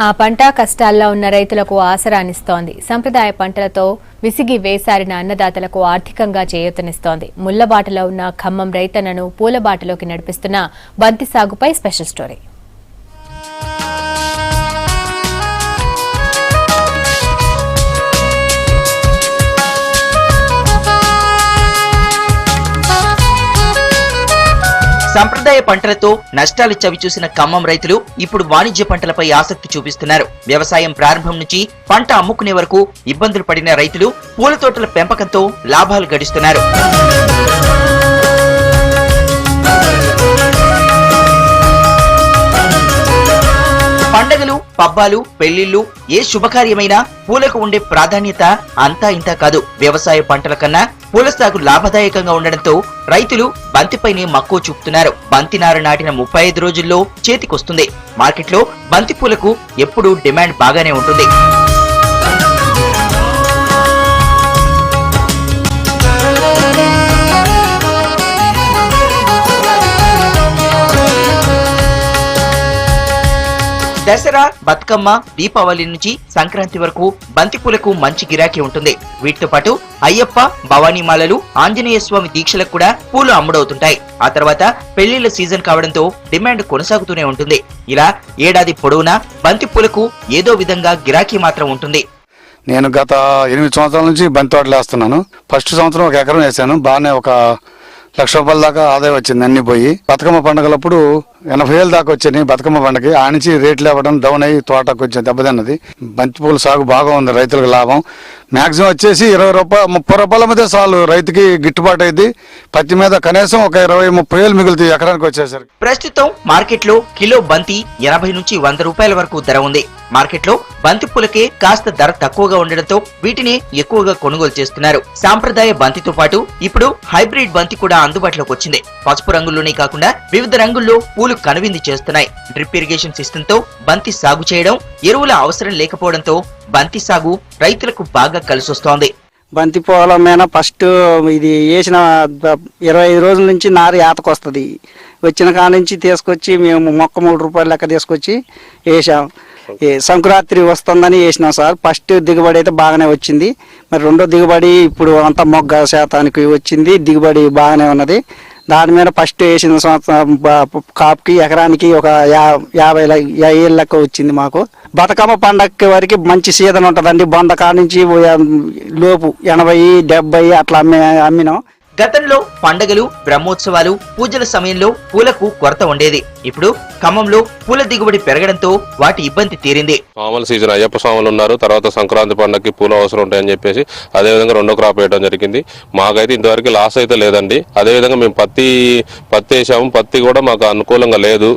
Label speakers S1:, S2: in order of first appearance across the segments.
S1: ఆ పంట కష్టాల్లో ఉన్న రైతులకు ఆసరానిస్తోంది. సంప్రదాయ పంటలతో విసిగి వేసారిన అన్నదాతలకు ఆర్థికంగా చేయూతనిస్తోంది. ముళ్లబాటలో ఉన్న ఖమ్మం రైతన్నను పూలబాటలోకి నడిపిస్తున్న బంతి సాగుపై స్పెషల్ స్టోరీ.
S2: సంప్రదాయ పంటలతో నష్టాలు చవిచూసిన ఖమ్మం రైతులు ఇప్పుడు వాణిజ్య పంటలపై ఆసక్తి చూపిస్తున్నారు. వ్యవసాయం ప్రారంభం నుంచి పంట అమ్ముకునే వరకు ఇబ్బందులు పడిన రైతులు పూల తోటల పెంపకంతో లాభాలు గడిస్తున్నారు. పండగలు, పబ్బాలు, పెళ్లిళ్లు ఏ శుభకార్యమైనా పూలకు ఉండే ప్రాధాన్యత అంతా ఇంతా కాదు. వ్యవసాయ పంటల కన్నా పూల సాగు లాభదాయకంగా ఉండడంతో రైతులు బంతిపైనే మక్కువ చూపుతున్నారు. బంతి నారు నాటిన 35 రోజుల్లో చేతికొస్తుంది. మార్కెట్లో బంతి పూలకు ఎప్పుడూ డిమాండ్ బాగానే ఉంటుంది. దసరా, బతుకమ్మ, దీపావళి నుంచి సంక్రాంతి వరకు బంతిపూలకు మంచి గిరాకీ ఉంటుంది. వీటితో పాటు అయ్యప్ప, భవానీ మాలలు, ఆంజనేయ స్వామి దీక్షలకు కూడా పూలు అమ్ముడవుతుంటాయి. ఆ తర్వాత పెళ్లిళ్ల సీజన్ కావడంతో డిమాండ్ కొనసాగుతూనే ఉంటుంది. ఇలా ఏడాది పొడవునా బంతిపూలకు ఏదో విధంగా గిరాకీ మాత్రం ఉంటుంది.
S3: నేను గత 8 సంవత్సరాల నుంచి బంతి తోటలు వేస్తున్నాను. ఫస్ట్ సంవత్సరం 1 ఎకరం వేసాను. బాగానే 1 లక్ష రూపాయల దాకా ఆదాయం వచ్చింది. అన్ని పోయి బతుకమ్మ పండుగలప్పుడు 80,000 దాకా వచ్చినాయి. బతుకమ్మ పండుగకి ఆ నుంచి రేట్లు ఇవ్వడం డౌన్ అయ్యి తోటకు కొంచెం దెబ్బతిన్నది. బంతిపూల సాగు బాగా ఉంది, రైతులకు లాభం. మాక్సిమం వచ్చేసి 20 రూపాయలు 30 రూపాయల మీద చాలు రైతుకి గిట్టుబాటు అయింది. పత్తి మీద కనీసం ఒక 20-30 వేలు మిగులుతాయి ఎకరానికి వచ్చేసరికి.
S2: ప్రస్తుతం మార్కెట్ లో కిలో బంతి 80 నుంచి 100 రూపాయల వరకు ధర ఉంది. మార్కెట్ లో బంతి పూలకే కాస్త ధర తక్కువగా ఉండడంతో వీటిని ఎక్కువగా కొనుగోలు చేస్తున్నారు. సాంప్రదాయ బంతితో పాటు ఇప్పుడు హైబ్రిడ్ బంతి కూడా అందుబాటులోకి వచ్చింది. పసుపు రంగుల్లోనే కాకుండా వివిధ రంగుల్లో పూలు కనువిందు చేస్తున్నాయి. డ్రిప్ ఇరిగేషన్ సిస్టమ్ తో బంతి సాగు చేయడం, ఎరువుల అవసరం లేకపోవడంతో బంతి సాగు రైతులకు బాగా కలిసొస్తోంది.
S4: బంతి పూల మీద ఫస్ట్ ఇది వేసిన 25 రోజుల నుంచి నారు ఏతకొస్తుంది. వచ్చిన కాడ నుంచి తీసుకొచ్చి మేము మొక్క 3 రూపాయలు లెక్క తీసుకొచ్చి వేసాం. సంక్రాంతి వస్తుందని వేసినాం సార్. ఫస్ట్ దిగుబడి అయితే బాగానే వచ్చింది. మరి రెండో దిగుబడి ఇప్పుడు అంతా మొగ్గ శాతానికి వచ్చింది. దిగుబడి బాగానే ఉన్నది. దాని మీద ఫస్ట్ వేసిన సంవత్సరం కాపుకి ఎకరానికి ఒక 50,000 లెక్క వచ్చింది మాకు. బతుకమ్మ పండగ వరకు మంచి సీజన్ ఉంటుందండి. 100 కాడ నుంచి లోపు 80-70 అట్లా అమ్మినాం.
S2: గతంలో పండగలు, బ్రహ్మోత్సవాలు, పూజల సమయంలో పూలకు కొరత ఉండేది. ఇప్పుడు ఖమ్మంలో పూల దిగుబడి పెరగడంతో వాటి ఇబ్బంది తీరింది.
S5: మామూలు సీజన్ అయ్యప్ప స్వాములు ఉన్నారు, తర్వాత సంక్రాంతి పండగకి పూలు అవసరం ఉంటాయని చెప్పేసి అదేవిధంగా 2వ క్రాప్ వేయడం జరిగింది. మాకైతే ఇంతవరకు లాస్ అయితే లేదండి. అదేవిధంగా మేము పత్తి వేసాము. పత్తి కూడా మాకు అనుకూలంగా లేదు.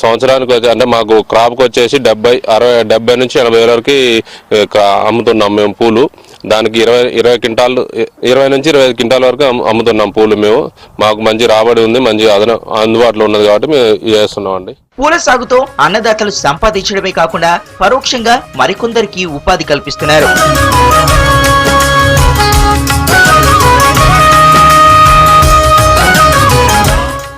S5: సంవత్సరానికి అంటే మాకు క్రాప్కి వచ్చేసి 70 నుంచి 80 వరకు అమ్ముతున్నాం మేము పూలు. దానికి 20 నుంచి 25 క్వింటాల వరకు అమ్ముతున్నాం పూలు మేము. మాకు మంచి రాబడి ఉంది, మంచి అందుబాటులో ఉన్నది కాబట్టి మేము చేస్తున్నాం అండి.
S2: పూల సాగుతో అన్నదాతలు సంపాదించడమే కాకుండా పరోక్షంగా మరికొందరికి ఉపాధి కల్పిస్తున్నారు.